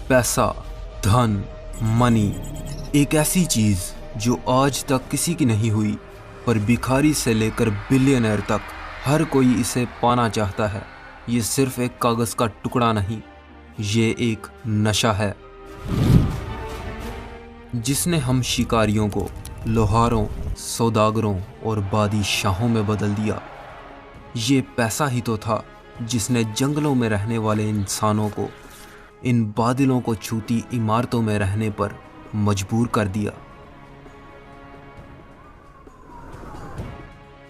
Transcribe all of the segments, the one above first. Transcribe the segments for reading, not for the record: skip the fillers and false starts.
पैसा, धन, मनी, एक ऐसी चीज जो आज तक किसी की नहीं हुई, पर भिखारी से लेकर बिलियनर तक हर कोई इसे पाना चाहता है। ये सिर्फ एक कागज का टुकड़ा नहीं, ये एक नशा है जिसने हम शिकारियों को लोहारों, सौदागरों और बादशाहों में बदल दिया। ये पैसा ही तो था जिसने जंगलों में रहने वाले इंसानों को इन बादलों को छूती इमारतों में रहने पर मजबूर कर दिया।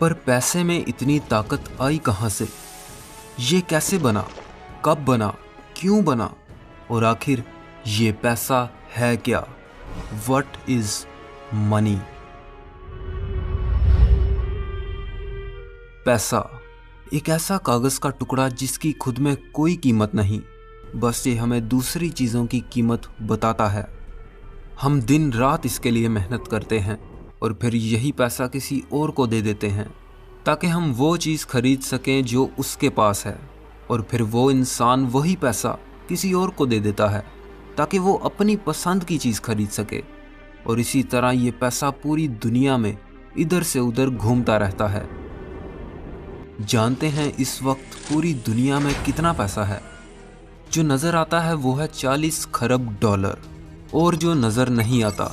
पर पैसे में इतनी ताकत आई कहां से? ये कैसे बना, कब बना, क्यों बना, और आखिर ये पैसा है क्या? What is money? पैसा एक ऐसा कागज का टुकड़ा जिसकी खुद में कोई कीमत नहीं, बस ये हमें दूसरी चीज़ों की कीमत बताता है। हम दिन रात इसके लिए मेहनत करते हैं और फिर यही पैसा किसी और को दे देते हैं ताकि हम वो चीज़ खरीद सकें जो उसके पास है, और फिर वो इंसान वही पैसा किसी और को दे देता है ताकि वो अपनी पसंद की चीज़ खरीद सके। और इसी तरह ये पैसा पूरी दुनिया में इधर से उधर घूमता रहता है। जानते हैं इस वक्त पूरी दुनिया में कितना पैसा है? जो नज़र आता है वो है 40 खरब डॉलर, और जो नज़र नहीं आता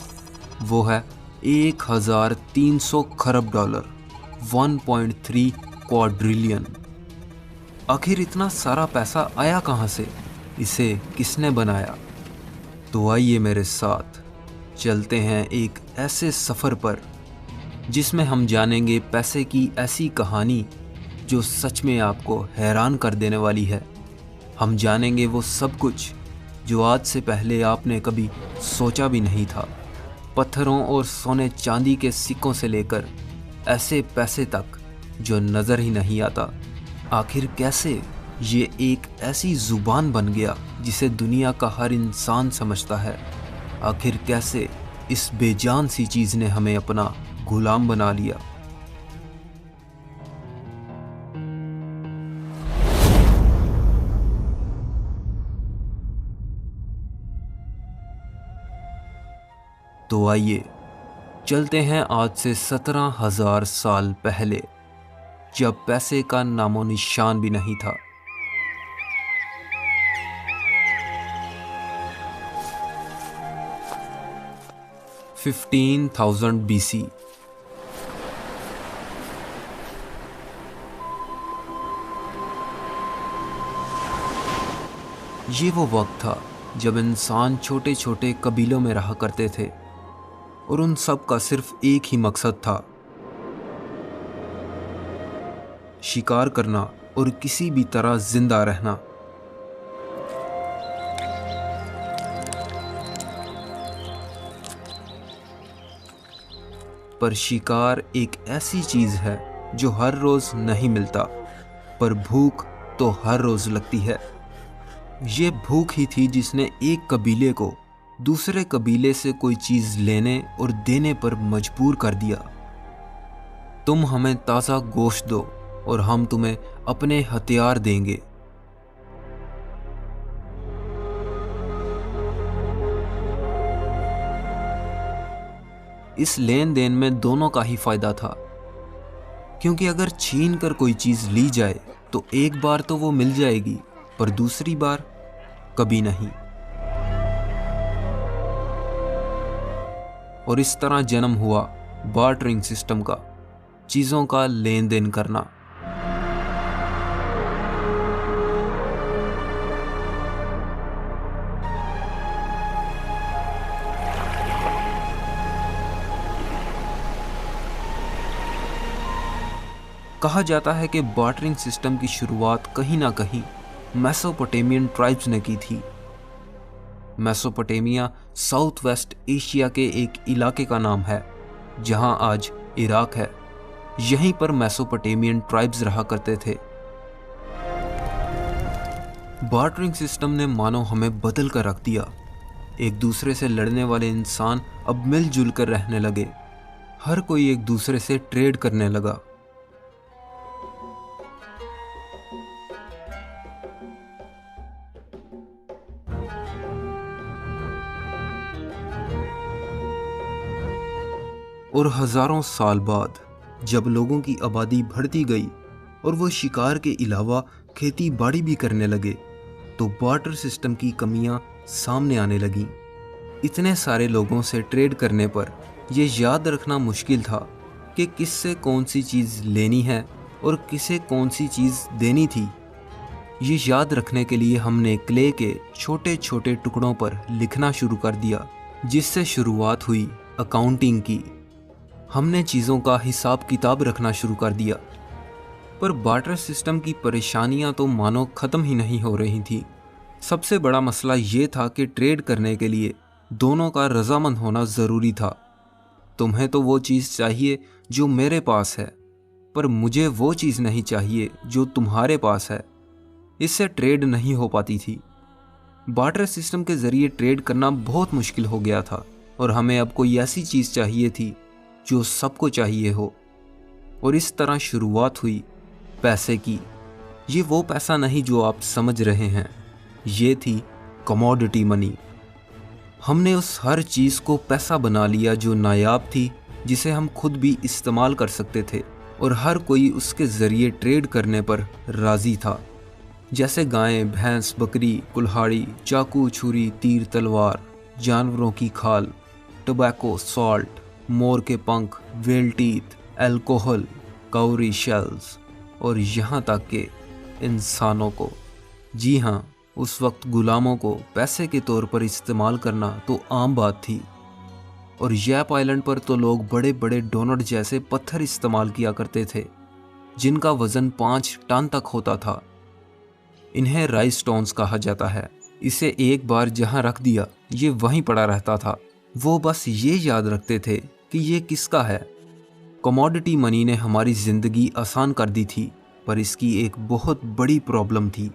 वो है 1300 खरब डॉलर, 1.3 क्वाड्रिलियन। आखिर इतना सारा पैसा आया कहाँ से? इसे किसने बनाया? तो आइए मेरे साथ चलते हैं एक ऐसे सफ़र पर जिसमें हम जानेंगे पैसे की ऐसी कहानी जो सच में आपको हैरान कर देने वाली है। हम जानेंगे वो सब कुछ जो आज से पहले आपने कभी सोचा भी नहीं था। पत्थरों और सोने चांदी के सिक्कों से लेकर ऐसे पैसे तक जो नज़र ही नहीं आता। आखिर कैसे ये एक ऐसी ज़ुबान बन गया जिसे दुनिया का हर इंसान समझता है? आखिर कैसे इस बेजान सी चीज़ ने हमें अपना गुलाम बना लिया? तो आइए चलते हैं आज से 17,000 साल पहले, जब पैसे का नामो निशान भी नहीं था। 15,000 BC। ये वो वक्त था जब इंसान छोटे छोटे कबीलों में रहा करते थे और उन सब का सिर्फ एक ही मकसद था, शिकार करना और किसी भी तरह जिंदा रहना। पर शिकार एक ऐसी चीज है जो हर रोज नहीं मिलता, पर भूख तो हर रोज लगती है। ये भूख ही थी जिसने एक कबीले को दूसरे कबीले से कोई चीज लेने और देने पर मजबूर कर दिया। तुम हमें ताज़ा गोश्त दो और हम तुम्हें अपने हथियार देंगे। इस लेन देन में दोनों का ही फायदा था, क्योंकि अगर छीन कर कोई चीज ली जाए तो एक बार तो वो मिल जाएगी, पर दूसरी बार कभी नहीं। और इस तरह जन्म हुआ बार्टरिंग सिस्टम का, चीजों का लेन देन करना। कहा जाता है कि बार्टरिंग सिस्टम की शुरुआत कहीं ना कहीं मेसोपोटामियन ट्राइब्स ने की थी। मेसोपोटामिया साउथ वेस्ट एशिया के एक इलाके का नाम है जहां आज इराक है। यहीं पर मेसोपोटामियन ट्राइब्स रहा करते थे। बार्टरिंग सिस्टम ने मानो हमें बदल कर रख दिया। एक दूसरे से लड़ने वाले इंसान अब मिलजुल कर रहने लगे। हर कोई एक दूसरे से ट्रेड करने लगा। और हजारों साल बाद जब लोगों की आबादी बढ़ती गई और वो शिकार के अलावा खेती बाड़ी भी करने लगे, तो बार्टर सिस्टम की कमियां सामने आने लगीं। इतने सारे लोगों से ट्रेड करने पर यह याद रखना मुश्किल था कि किससे कौन सी चीज़ लेनी है और किसे कौन सी चीज़ देनी थी। ये याद रखने के लिए हमने क्ले के छोटे छोटे टुकड़ों पर लिखना शुरू कर दिया, जिससे शुरुआत हुई अकाउंटिंग की। हमने चीज़ों का हिसाब किताब रखना शुरू कर दिया। पर बार्टर सिस्टम की परेशानियां तो मानो ख़त्म ही नहीं हो रही थी। सबसे बड़ा मसला ये था कि ट्रेड करने के लिए दोनों का रजामंद होना ज़रूरी था। तुम्हें तो वो चीज़ चाहिए जो मेरे पास है, पर मुझे वो चीज़ नहीं चाहिए जो तुम्हारे पास है। इससे ट्रेड नहीं हो पाती थी। बार्टर सिस्टम के ज़रिए ट्रेड करना बहुत मुश्किल हो गया था और हमें अब कोई ऐसी चीज़ चाहिए थी जो सबको चाहिए हो। और इस तरह शुरुआत हुई पैसे की। ये वो पैसा नहीं जो आप समझ रहे हैं, ये थी कमोडिटी मनी। हमने उस हर चीज़ को पैसा बना लिया जो नायाब थी, जिसे हम खुद भी इस्तेमाल कर सकते थे, और हर कोई उसके ज़रिए ट्रेड करने पर राज़ी था। जैसे गायें, भैंस, बकरी, कुल्हाड़ी, चाकू, छुरी, तीर, तलवार, जानवरों की खाल, टोबैको, सॉल्ट, मोर के पंख, whale teeth, alcohol, Kauri shells, और यहाँ तक के इंसानों को। जी हाँ, उस वक्त गुलामों को पैसे के तौर पर इस्तेमाल करना तो आम बात थी। और यैप आइलैंड पर तो लोग बड़े बड़े डोनट जैसे पत्थर इस्तेमाल किया करते थे, जिनका वज़न 5 टन तक होता था। इन्हें राइस स्टोन्स कहा जाता है। इसे एक बार जहाँ रख दिया, ये वहीं पड़ा रहता था। वो बस ये याद रखते थे कि ये किसका है। कमोडिटी मनी ने हमारी ज़िंदगी आसान कर दी थी, पर इसकी एक बहुत बड़ी प्रॉब्लम थी।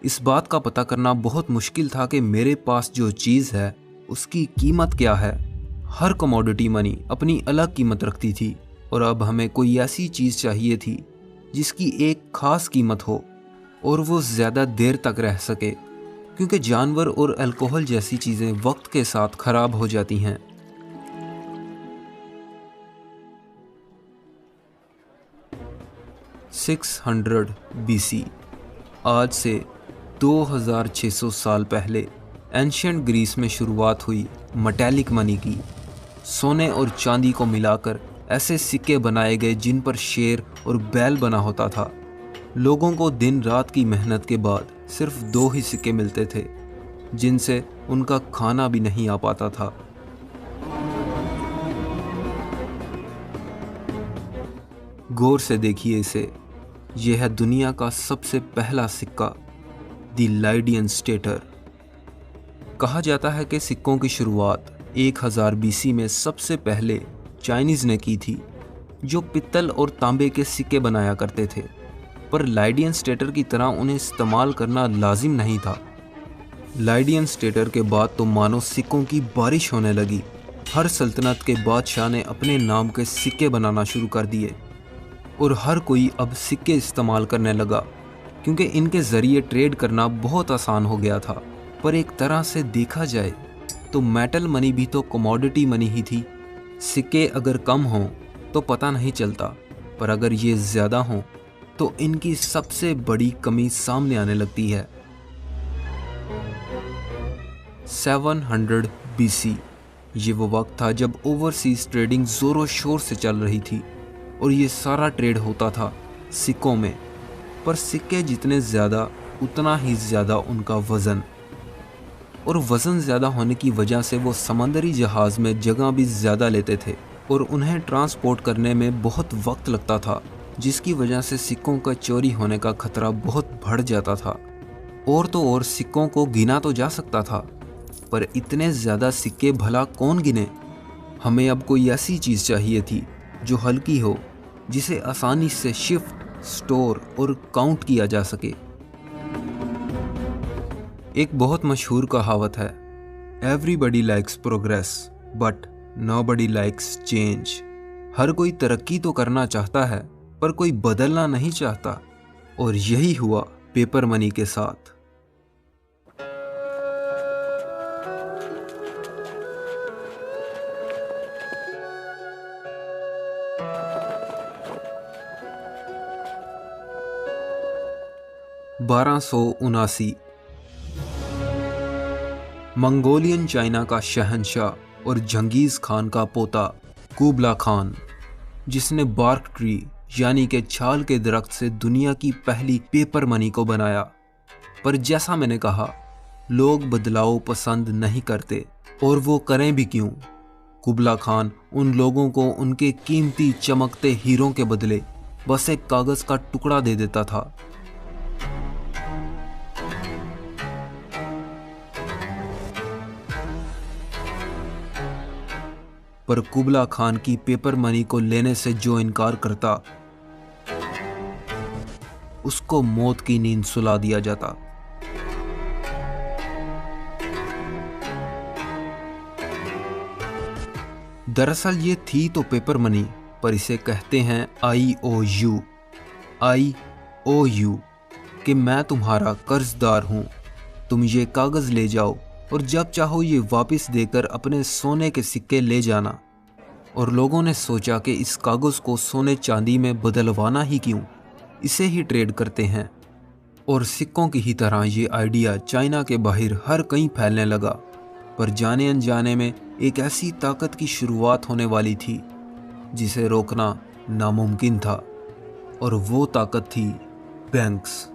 इस बात का पता करना बहुत मुश्किल था कि मेरे पास जो चीज़ है उसकी कीमत क्या है। हर कमोडिटी मनी अपनी अलग कीमत रखती थी, और अब हमें कोई ऐसी चीज़ चाहिए थी जिसकी एक ख़ास कीमत हो और वो ज़्यादा देर तक रह सके, क्योंकि जानवर और अल्कोहल जैसी चीज़ें वक्त के साथ ख़राब हो जाती हैं। (600 BC) आज से 2600 साल पहले एंशिएंट ग्रीस में शुरुआत हुई मेटालिक मनी की। सोने और चांदी को मिलाकर ऐसे सिक्के बनाए गए जिन पर शेर और बैल बना होता था। लोगों को दिन रात की मेहनत के बाद सिर्फ 2 ही सिक्के मिलते थे, जिनसे उनका खाना भी नहीं आ पाता था। गौर से देखिए इसे। यह है दुनिया का सबसे पहला सिक्का, द लाइडियन स्टेटर। कहा जाता है कि सिक्कों की शुरुआत 1000 BC में सबसे पहले चाइनीज़ ने की थी, जो पित्तल और तांबे के सिक्के बनाया करते थे। पर लाइडियन स्टेटर की तरह उन्हें इस्तेमाल करना लाजिम नहीं था। लाइडियन स्टेटर के बाद तो मानो सिक्कों की बारिश होने लगी। हर सल्तनत के बादशाह ने अपने नाम के सिक्के बनाना शुरू कर दिए, और हर कोई अब सिक्के इस्तेमाल करने लगा, क्योंकि इनके ज़रिए ट्रेड करना बहुत आसान हो गया था। पर एक तरह से देखा जाए तो मेटल मनी भी तो कमोडिटी मनी ही थी। सिक्के अगर कम हों तो पता नहीं चलता, पर अगर ये ज़्यादा हों तो इनकी सबसे बड़ी कमी सामने आने लगती है। 700 BC ये वो वक्त था जब ओवरसीज ट्रेडिंग ज़ोरों शोर से चल रही थी, और ये सारा ट्रेड होता था सिक्कों में। पर सिक्के जितने ज़्यादा, उतना ही ज़्यादा उनका वज़न, और वज़न ज़्यादा होने की वजह से वो समंदरी जहाज़ में जगह भी ज़्यादा लेते थे, और उन्हें ट्रांसपोर्ट करने में बहुत वक्त लगता था, जिसकी वजह से सिक्कों का चोरी होने का खतरा बहुत बढ़ जाता था। और तो और सिक्कों को गिना तो जा सकता था, पर इतने ज़्यादा सिक्के भला कौन गिने। हमें अब कोई ऐसी चीज़ चाहिए थी जो हल्की हो, जिसे आसानी से शिफ्ट, स्टोर और काउंट किया जा सके। एक बहुत मशहूर कहावत है, everybody likes progress but nobody likes change. हर कोई तरक्की तो करना चाहता है, पर कोई बदलना नहीं चाहता। और यही हुआ पेपर मनी के साथ। 1279 मंगोलियन चाइना का शहंशाह और जंगीज खान का पोता कुबला खान, जिसने बार्क ट्री यानी कि छाल के दरख्त से दुनिया की पहली पेपर मनी को बनाया। पर जैसा मैंने कहा, लोग बदलाव पसंद नहीं करते, और वो करें भी क्यों। कुबला खान उन लोगों को उनके कीमती चमकते हीरों के बदले बस एक कागज का टुकड़ा दे देता था। पर कुबला खान की पेपर मनी को लेने से जो इनकार करता, उसको मौत की नींद सुला दिया जाता। दरअसल ये थी तो पेपर मनी, पर इसे कहते हैं IOU कि मैं तुम्हारा कर्जदार हूं, तुम ये कागज ले जाओ और जब चाहो ये वापस देकर अपने सोने के सिक्के ले जाना। और लोगों ने सोचा कि इस कागज को सोने चांदी में बदलवाना ही क्यों, इसे ही ट्रेड करते हैं। और सिक्कों की ही तरह ये आइडिया चाइना के बाहर हर कहीं फैलने लगा। पर जाने अनजाने में एक ऐसी ताकत की शुरुआत होने वाली थी जिसे रोकना नामुमकिन था, और वो ताकत थी बैंक्स।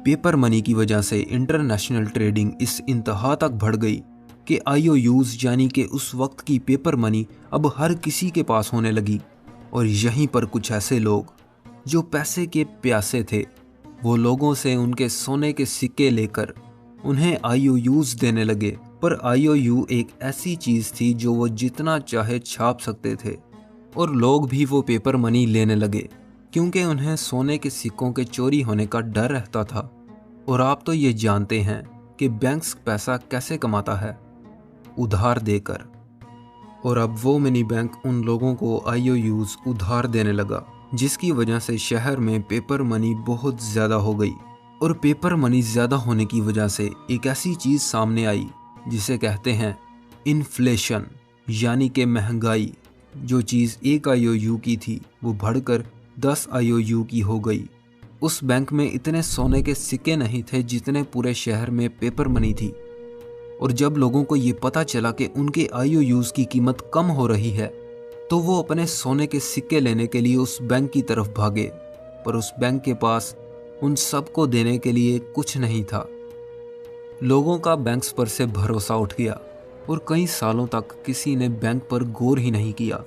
पेपर मनी की वजह से इंटरनेशनल ट्रेडिंग इस इंतहा तक बढ़ गई कि IOUs यानी कि उस वक्त की पेपर मनी अब हर किसी के पास होने लगी। और यहीं पर कुछ ऐसे लोग जो पैसे के प्यासे थे, वो लोगों से उनके सोने के सिक्के लेकर उन्हें IOUs देने लगे। पर IOU एक ऐसी चीज़ थी जो वो जितना चाहे छाप सकते थे, और लोग भी वो पेपर मनी लेने लगे क्योंकि उन्हें सोने के सिक्कों के चोरी होने का डर रहता था। और आप तो ये जानते हैं कि बैंक्स पैसा कैसे कमाता है, उधार देकर। और अब वो मिनी बैंक उन लोगों को IOUs उधार देने लगा, जिसकी वजह से शहर में पेपर मनी बहुत ज़्यादा हो गई। और पेपर मनी ज़्यादा होने की वजह से एक ऐसी चीज़ सामने आई जिसे कहते हैं इन्फ्लेशन, यानी कि महंगाई। जो चीज़ 1 IOU की थी वो बढ़कर 10 IOU की हो गई। उस बैंक में इतने सोने के सिक्के नहीं थे जितने पूरे शहर में पेपर मनी थी। और जब लोगों को ये पता चला कि उनके IOUs की कीमत कम हो रही है, तो वो अपने सोने के सिक्के लेने के लिए उस बैंक की तरफ भागे। पर उस बैंक के पास उन सबको देने के लिए कुछ नहीं था। लोगों का बैंक्स पर से भरोसा उठ गया और कई सालों तक किसी ने बैंक पर गौर ही नहीं किया।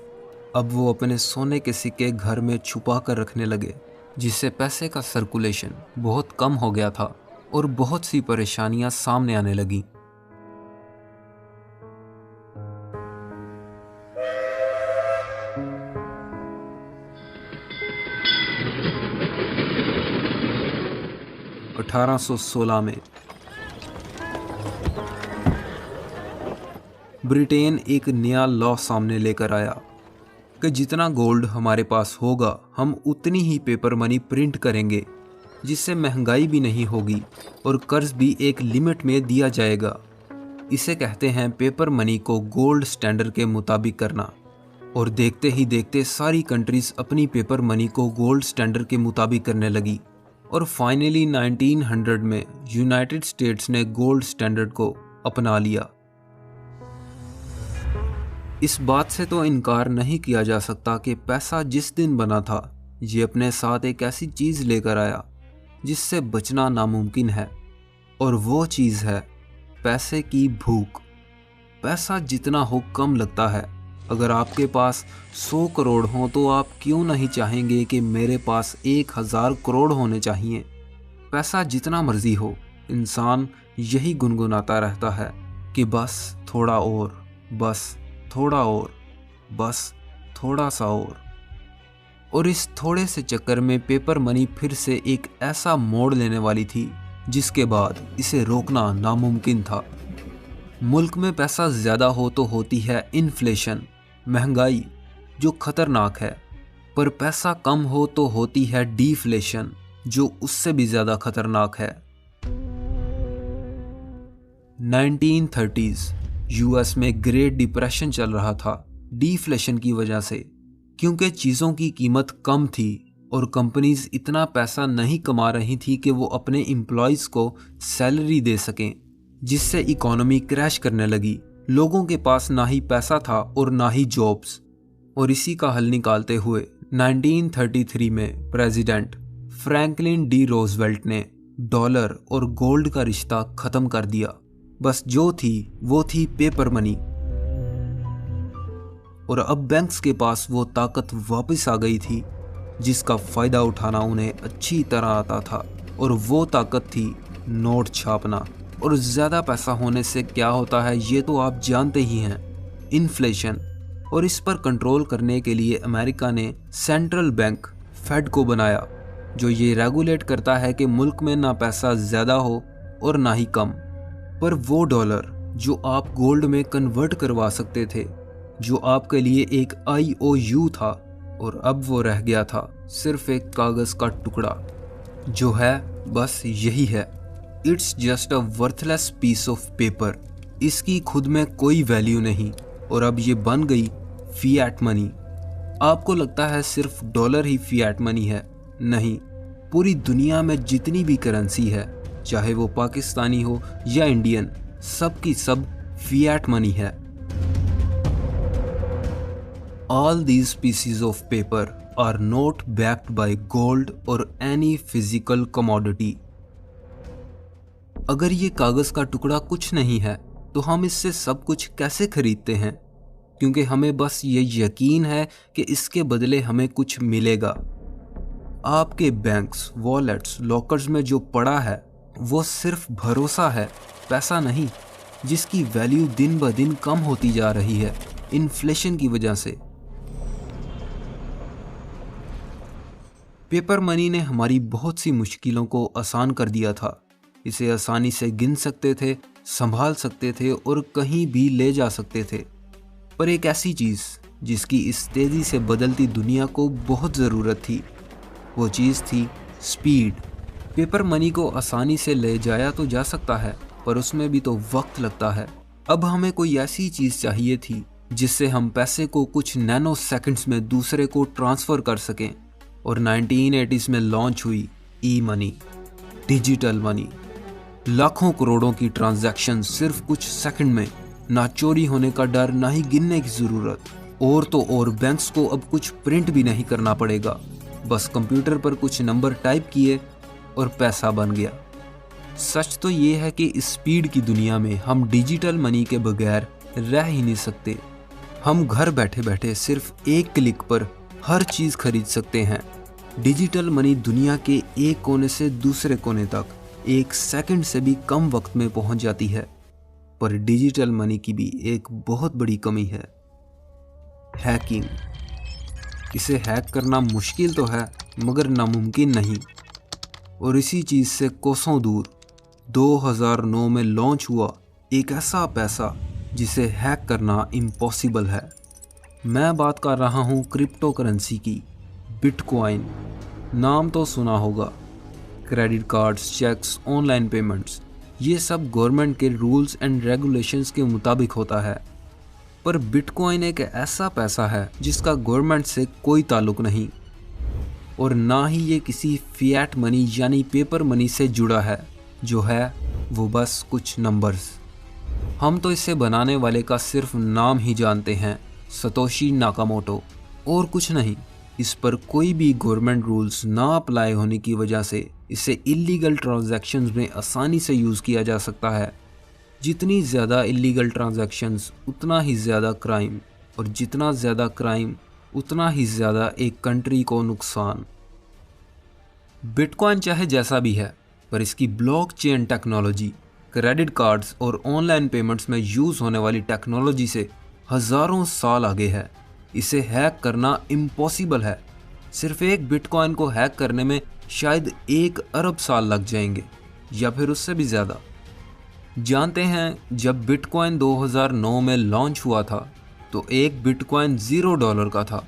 अब वो अपने सोने के सिक्के घर में छुपा कर रखने लगे, जिससे पैसे का सर्कुलेशन बहुत कम हो गया था और बहुत सी परेशानियां सामने आने लगी। – 1816 में ब्रिटेन एक नया लॉ सामने लेकर आया कि जितना गोल्ड हमारे पास होगा हम उतनी ही पेपर मनी प्रिंट करेंगे, जिससे महंगाई भी नहीं होगी और कर्ज भी एक लिमिट में दिया जाएगा। इसे कहते हैं पेपर मनी को गोल्ड स्टैंडर्ड के मुताबिक करना। और देखते ही देखते सारी कंट्रीज अपनी पेपर मनी को गोल्ड स्टैंडर्ड के मुताबिक करने लगी। और फाइनली 1900 में यूनाइटेड स्टेट्स ने गोल्ड स्टैंडर्ड को अपना लिया। इस बात से तो इनकार नहीं किया जा सकता कि पैसा जिस दिन बना था, ये अपने साथ एक ऐसी चीज़ लेकर आया जिससे बचना नामुमकिन है, और वो चीज़ है पैसे की भूख। पैसा जितना हो कम लगता है। अगर आपके पास 100 करोड़ हो तो आप क्यों नहीं चाहेंगे कि मेरे पास 1000 करोड़ होने चाहिए। पैसा जितना मर्जी हो, इंसान यही गुनगुनाता रहता है कि बस थोड़ा और, बस थोड़ा और, बस थोड़ा सा और इस थोड़े से चक्कर में पेपर मनी फिर से एक ऐसा मोड़ लेने वाली थी जिसके बाद इसे रोकना नामुमकिन था। मुल्क में पैसा ज़्यादा हो तो होती है इन्फ्लेशन, महंगाई, जो खतरनाक है। पर पैसा कम हो तो होती है डीफ्लेशन, जो उससे भी ज़्यादा खतरनाक है। 1930s यूएस में ग्रेट डिप्रेशन चल रहा था डीफ्लेशन की वजह से। क्योंकि चीज़ों की कीमत कम थी और कंपनीज इतना पैसा नहीं कमा रही थी कि वो अपने एम्प्लॉयज़ को सैलरी दे सकें, जिससे इकोनॉमी क्रैश करने लगी। लोगों के पास ना ही पैसा था और ना ही जॉब्स। और इसी का हल निकालते हुए 1933 में प्रेसिडेंट फ्रैंकलिन डी रोजवेल्ट ने डॉलर और गोल्ड का रिश्ता खत्म कर दिया। बस जो थी वो थी पेपर मनी। और अब बैंक्स के पास वो ताकत वापस आ गई थी जिसका फायदा उठाना उन्हें अच्छी तरह आता था, और वो ताकत थी नोट छापना। और ज़्यादा पैसा होने से क्या होता है ये तो आप जानते ही हैं, इन्फ्लेशन। और इस पर कंट्रोल करने के लिए अमेरिका ने सेंट्रल बैंक फेड को बनाया, जो ये रेगुलेट करता है कि मुल्क में ना पैसा ज़्यादा हो और ना ही कम। पर वो डॉलर जो आप गोल्ड में कन्वर्ट करवा सकते थे, जो आपके लिए एक IOU था, और अब वो रह गया था सिर्फ एक कागज़ का टुकड़ा, जो है बस यही है। It's just a worthless piece of paper. इसकी खुद में कोई वैल्यू नहीं, और अब ये बन गई फिएट मनी। आपको लगता है सिर्फ डॉलर ही फिएट मनी है? नहीं, पूरी दुनिया में जितनी भी करेंसी है, चाहे वो पाकिस्तानी हो या इंडियन, सब की सब फिएट मनी है। All these pieces of paper are not backed by gold or any physical commodity. अगर ये कागज का टुकड़ा कुछ नहीं है तो हम इससे सब कुछ कैसे खरीदते हैं? क्योंकि हमें बस ये यकीन है कि इसके बदले हमें कुछ मिलेगा। आपके बैंक्स, वॉलेट्स, लॉकर्स में जो पड़ा है वो सिर्फ भरोसा है, पैसा नहीं, जिसकी वैल्यू दिन ब दिन कम होती जा रही है इन्फ्लेशन की वजह से। पेपर मनी ने हमारी बहुत सी मुश्किलों को आसान कर दिया था। इसे आसानी से गिन सकते थे, संभाल सकते थे और कहीं भी ले जा सकते थे। पर एक ऐसी चीज़ जिसकी इस तेज़ी से बदलती दुनिया को बहुत ज़रूरत थी, वो चीज़ थी स्पीड। पेपर मनी को आसानी से ले जाया तो जा सकता है, पर उसमें भी तो वक्त लगता है। अब हमें कोई ऐसी चीज़ चाहिए थी जिससे हम पैसे को कुछ नैनो सेकंड्स में दूसरे को ट्रांसफ़र कर सकें। और 1980s में लॉन्च हुई ई-मनी, डिजिटल मनी। लाखों करोड़ों की ट्रांजैक्शन सिर्फ कुछ सेकंड में, ना चोरी होने का डर, ना ही गिनने की ज़रूरत। और तो और बैंक्स को अब कुछ प्रिंट भी नहीं करना पड़ेगा, बस कंप्यूटर पर कुछ नंबर टाइप किए और पैसा बन गया। सच तो ये है कि इस स्पीड की दुनिया में हम डिजिटल मनी के बगैर रह ही नहीं सकते। हम घर बैठे बैठे सिर्फ एक क्लिक पर हर चीज़ खरीद सकते हैं। डिजिटल मनी दुनिया के एक कोने से दूसरे कोने तक एक सेकंड से भी कम वक्त में पहुंच जाती है। पर डिजिटल मनी की भी एक बहुत बड़ी कमी है, हैकिंग। इसे हैक करना मुश्किल तो है मगर नामुमकिन नहीं। और इसी चीज़ से कोसों दूर 2009 में लॉन्च हुआ एक ऐसा पैसा जिसे हैक करना इम्पॉसिबल है। मैं बात कर रहा हूँ क्रिप्टो करेंसी की, बिटकॉइन। नाम तो सुना होगा। Credit cards, cheques, online payments, ये सब गवर्नमेंट के रूल्स एंड रेगुलेशंस के मुताबिक होता है। पर बिटकॉइन एक ऐसा पैसा है जिसका गवर्नमेंट से कोई ताल्लुक नहीं, और ना ही ये किसी फिएट मनी यानी पेपर मनी से जुड़ा है। जो है वो बस कुछ नंबर्स। हम तो इसे बनाने वाले का सिर्फ नाम ही जानते हैं, सतोशी नाकामोटो, और कुछ नहीं। इस पर कोई भी गवर्नमेंट रूल्स ना अप्लाई होने की वजह से इसे इलीगल ट्रांजैक्शंस में आसानी से यूज़ किया जा सकता है। जितनी ज़्यादा इलीगल ट्रांजैक्शंस उतना ही ज़्यादा क्राइम, और जितना ज़्यादा क्राइम उतना ही ज़्यादा एक कंट्री को नुकसान। बिटकॉइन चाहे जैसा भी है, पर इसकी ब्लॉकचेन टेक्नोलॉजी क्रेडिट कार्ड्स और ऑनलाइन पेमेंट्स में यूज़ होने वाली टेक्नोलॉजी से हज़ारों साल आगे है। इसे हैक करना इम्पॉसिबल है। सिर्फ एक बिटकॉइन को हैक करने में शायद 1 अरब साल लग जाएंगे, या फिर उससे भी ज़्यादा। जानते हैं, जब बिटकॉइन 2009 में लॉन्च हुआ था तो एक बिटकॉइन $0 का था,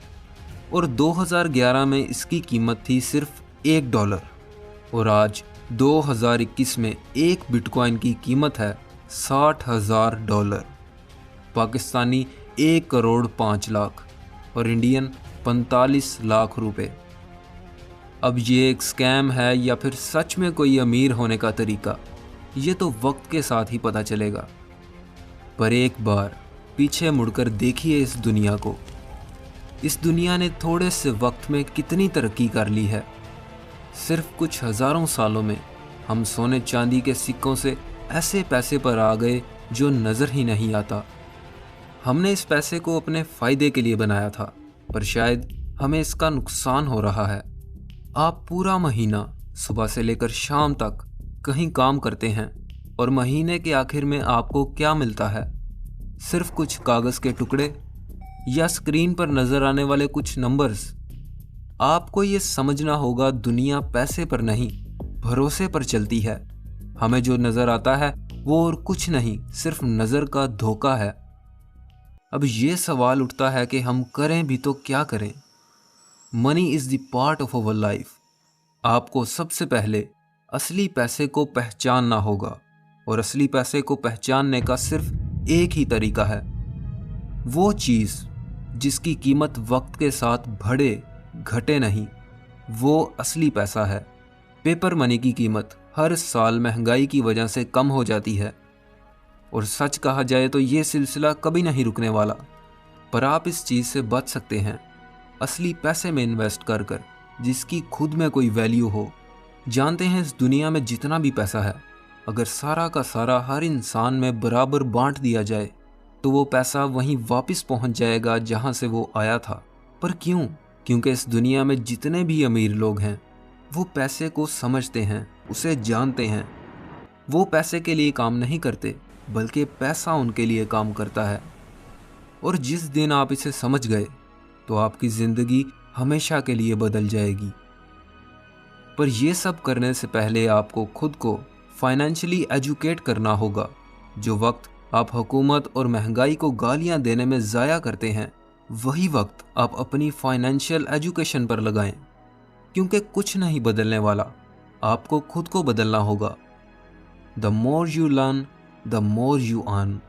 और 2011 में इसकी कीमत थी सिर्फ $1। और आज 2021 में एक बिटकॉइन की कीमत है $60,000। पाकिस्तानी 1,05,00,000 और इंडियन 45 लाख रुपए। अब ये एक स्कैम है या फिर सच में कोई अमीर होने का तरीका, ये तो वक्त के साथ ही पता चलेगा। पर एक बार पीछे मुड़कर देखिए इस दुनिया को। इस दुनिया ने थोड़े से वक्त में कितनी तरक्की कर ली है। सिर्फ कुछ हजारों सालों में हम सोने चांदी के सिक्कों से ऐसे पैसे पर आ गए जो नज़र ही नहीं आता। हमने इस पैसे को अपने फ़ायदे के लिए बनाया था, पर शायद हमें इसका नुकसान हो रहा है। आप पूरा महीना सुबह से लेकर शाम तक कहीं काम करते हैं और महीने के आखिर में आपको क्या मिलता है? सिर्फ कुछ कागज़ के टुकड़े या स्क्रीन पर नज़र आने वाले कुछ नंबर्स। आपको ये समझना होगा, दुनिया पैसे पर नहीं, भरोसे पर चलती है। हमें जो नज़र आता है वो और कुछ नहीं, सिर्फ नज़र का धोखा है। अब ये सवाल उठता है कि हम करें भी तो क्या करें? Money is the part of our life. आपको सबसे पहले असली पैसे को पहचानना होगा, और असली पैसे को पहचानने का सिर्फ एक ही तरीका है। वो चीज़ जिसकी कीमत वक्त के साथ बढ़े घटे नहीं, वो असली पैसा है। पेपर मनी की कीमत हर साल महंगाई की वजह से कम हो जाती है, और सच कहा जाए तो ये सिलसिला कभी नहीं रुकने वाला। पर आप इस चीज़ से बच सकते हैं असली पैसे में इन्वेस्ट कर कर, जिसकी खुद में कोई वैल्यू हो। जानते हैं, इस दुनिया में जितना भी पैसा है, अगर सारा का सारा हर इंसान में बराबर बांट दिया जाए तो वो पैसा वहीं वापस पहुंच जाएगा जहां से वो आया था। पर क्यों? क्योंकि इस दुनिया में जितने भी अमीर लोग हैं वो पैसे को समझते हैं, उसे जानते हैं। वो पैसे के लिए काम नहीं करते, बल्कि पैसा उनके लिए काम करता है। और जिस दिन आप इसे समझ गए तो आपकी ज़िंदगी हमेशा के लिए बदल जाएगी। पर यह सब करने से पहले आपको खुद को फाइनेंशियली एजुकेट करना होगा। जो वक्त आप हुकूमत और महंगाई को गालियां देने में ज़ाया करते हैं, वही वक्त आप अपनी फाइनेंशियल एजुकेशन पर लगाएं। क्योंकि कुछ नहीं बदलने वाला, आपको खुद को बदलना होगा। The more you learn, the more you earn.